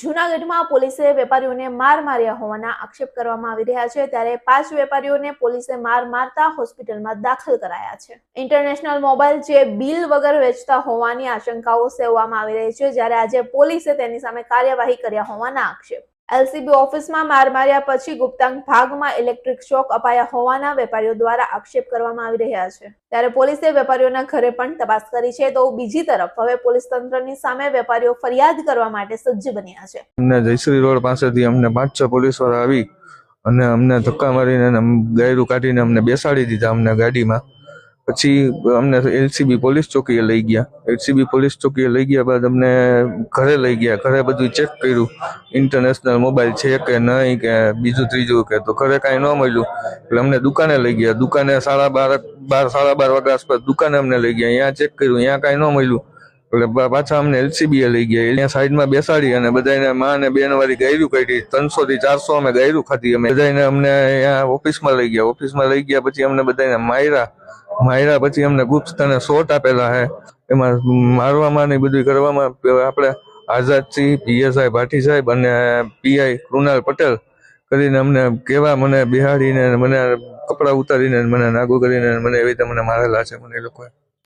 જૂનાગઢમાં પોલીસે વેપારીઓને માર માર્યા હોવાના આક્ષેપ કરવામાં આવી રહ્યા છે, ત્યારે 5 વેપારીઓને પોલીસે માર મારતા હોસ્પિટલમાં દાખલ કરાયા છે। ઇન્ટરનેશનલ મોબાઈલ જે બિલ વગર વેચતા હોવાની આશંકાઓ સેવવામાં આવી રહી છે, જ્યારે આજે પોલીસે તેની સામે કાર્યવાહી કર્યા હોવાના આક્ષેપ। એલસીબી ઓફિસમાં માર માર્યા પછી ગુપ્તાંગ ભાગમાં ઇલેક્ટ્રિક શોક અપાયા હોવાના વેપારીઓ દ્વારા આક્ષેપ કરવામાં આવી રહ્યા છે, ત્યારે પોલીસે વેપારીઓના ઘરે પણ તપાસ કરી છે। તો બીજી તરફ હવે પોલીસ તંત્રની સામે વેપારીઓ ફરિયાદ કરવા માટે સજ્જ બન્યા છે। અમને જયશ્રી રોડ પાસેથી અમને 5-6 પોલીસવાળા આવી અને અમને ધક્કા મારીને ગાયરું કાઢીને અમને બેસાડી દીધા અમને ગાડીમાં। પછી અમને એલસીબી પોલીસ ચોકીએ લઈ ગયા। એલસીબી પોલીસ ચોકીએ લઈ ગયા બાદ અમને ઘરે લઈ ગયા। ઘરે બધું ચેક કર્યું, ઇન્ટરનેશનલ મોબાઈલ છે કે નહીં કે બીજું ત્રીજું કે, તો ઘરે કાંઈ ન મળ્યું એટલે અમને દુકાને લઈ ગયા। દુકાને 12:30 વાગ્યા આસપાસ દુકાને અમને લઈ ગયા। અહીંયા ચેક કર્યું, અહીંયા કાંઈ ન મળ્યું એટલે પાછા અમને એલસીબીએ લઈ ગયા। અહીંયા સાઈડમાં બેસાડી અને બધાને માં ને બેન વાળી ગાયરું કાઢી। 300 થી 400 અમે ગાયરું ખાધી। અમે બધાને અમને અહીંયા ઓફિસમાં લઈ ગયા। ઓફિસમાં લઈ ગયા પછી અમને બધાને માર્યા પછી અમને ગુપ્ત સ્થાને શોટ આપેલા છે। એમાં મારવામાં ને બધું કરવામાં આપણે આઝાદસિંહ, પીએસઆઈ ભાટી સાહેબ અને પીઆઈ કૃણાલ પટેલ કરીને અમને કેવા મને બિહાડીને મને કપડાં ઉતારીને મને નાગુ કરીને મને એવી રીતે મને મારેલા છે મને એ લોકોએ।